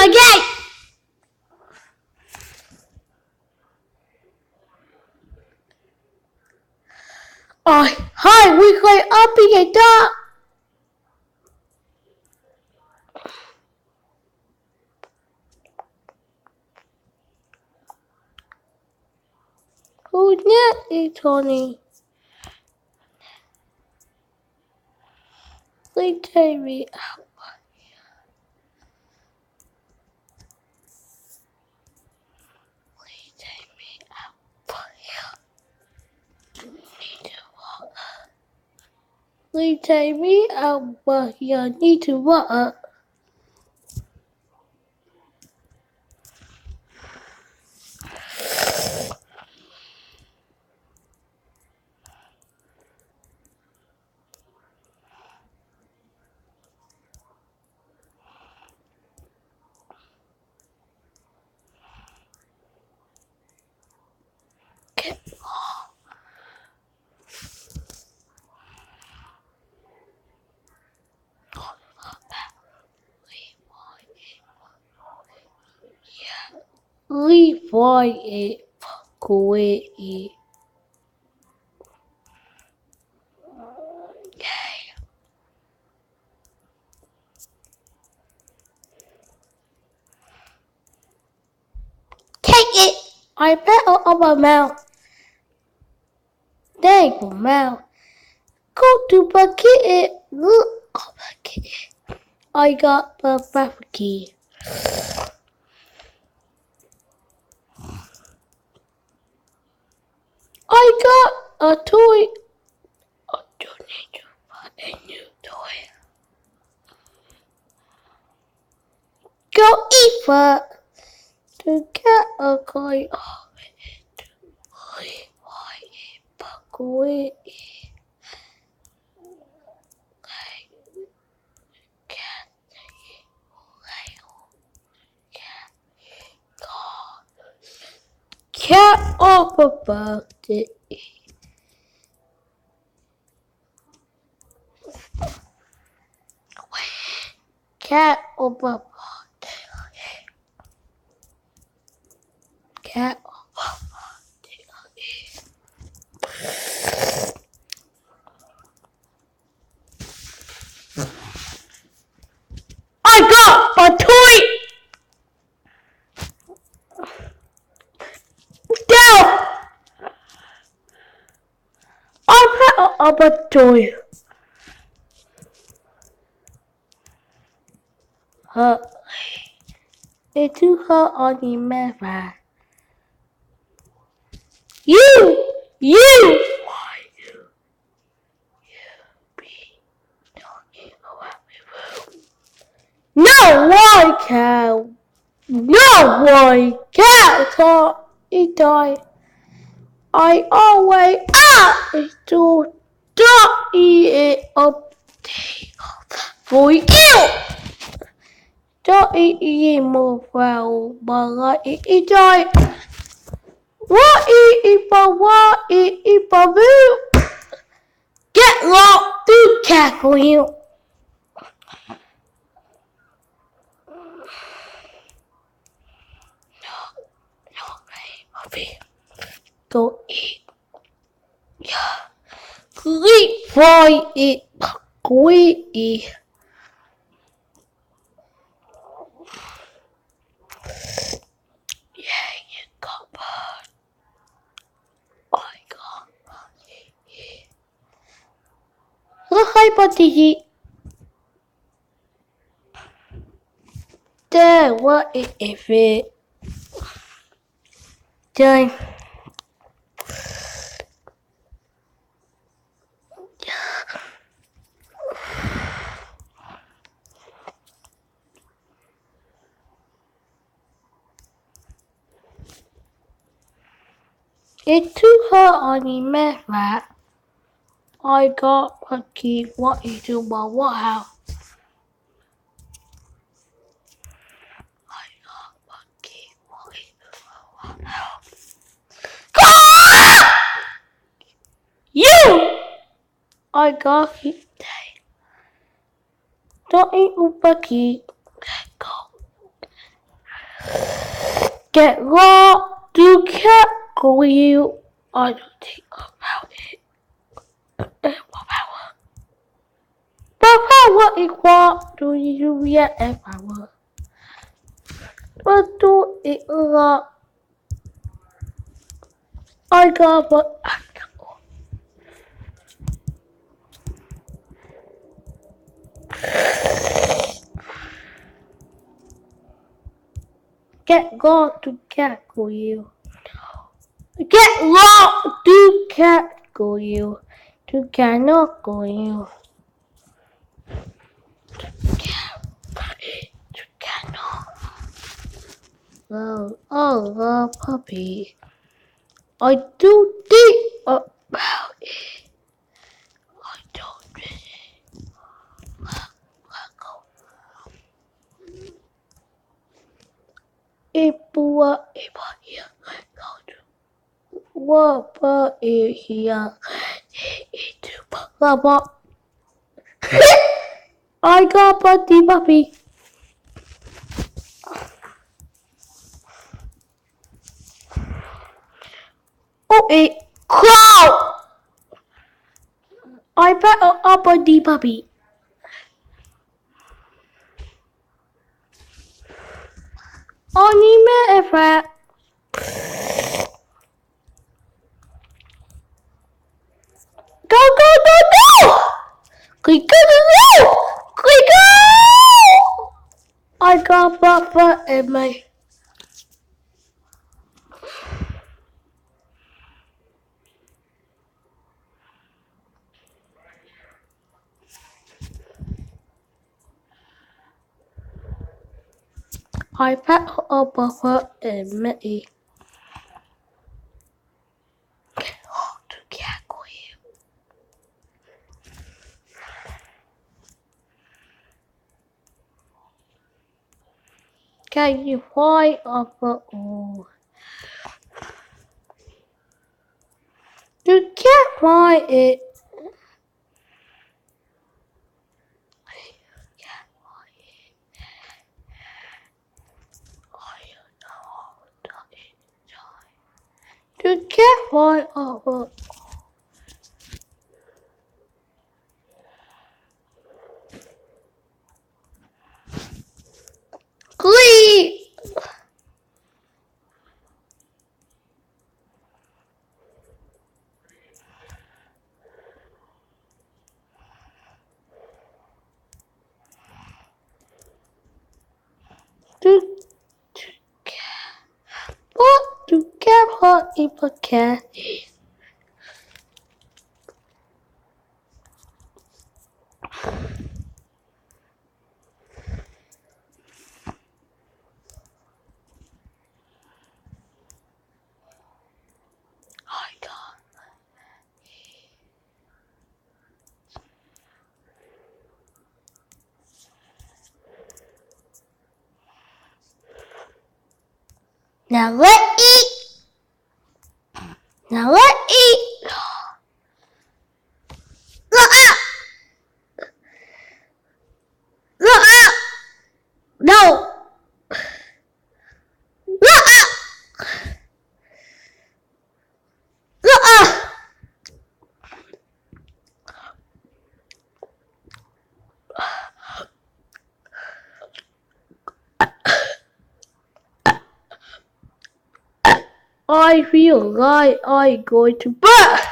again! Oh, hi, we're going up in the dark. Who's next, Tony? Please take me out. Please take me out. Please take me out, but you need to water. Levi it quickly. Take it! I better on my mouth. There you go, mouth. Go to bucket it. Look, bucket it. I got the key. I got a toy. I don't need to buy a new toy. Go eat that. To get a toy. Cat off about it. Cat off about it. Cat off about it. I got a toy. I got a toy. It's too hot on the map. You! Why you be talking about me? No, why can't? No, why can't? He died. I always ask to don't eat it up for you. Don't eat it more well, but like it died. What eat boo? Get locked to tackle you. Go eat. Yeah. Great for it. Great. Yeah, you got bird. I got bird. Hi, buddy. There, what is it? Done. It's too hot on the map. I got a key. What is it? What how? I got a key. What is it? How? You! I got it. Don't eat a bucky. Go. Get lost to cat go you. I don't think about it. Power equal to you yet and power. What do it lot? I got what I got. Get lost to cat go you. Get lost to cat go you. To cannot go you. To cannot. Oh, puppy. I do think about it. I don't really. Ipua here. Wapa here. Itu lava. I got puppy. Oh, a crow. I better up a puppy. Only if I. Go! Click, go! Click, go! I got Papa in my. I pet up Papa in me. Can you fly up all? You can't fly it. You can't fly up. Glee! What to get hot in a cat? I got. Now let's eat. Now let's eat. Look out! Look out! No! Look out! Look out! I feel like I'm going to burst.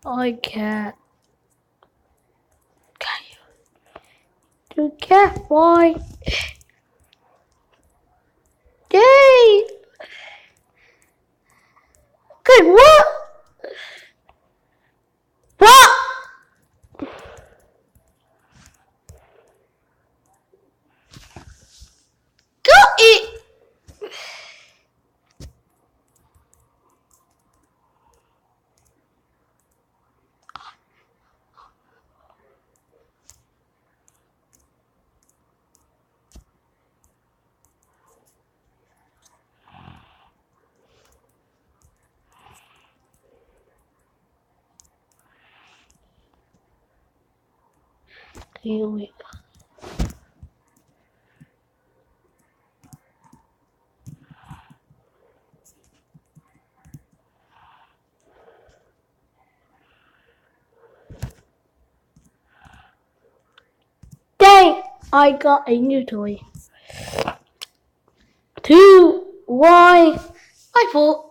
I can't. Can you? You can't fly. Yay! Good, what? What? Got it! Here we go. Dang! I got a new toy. 2, 1. I thought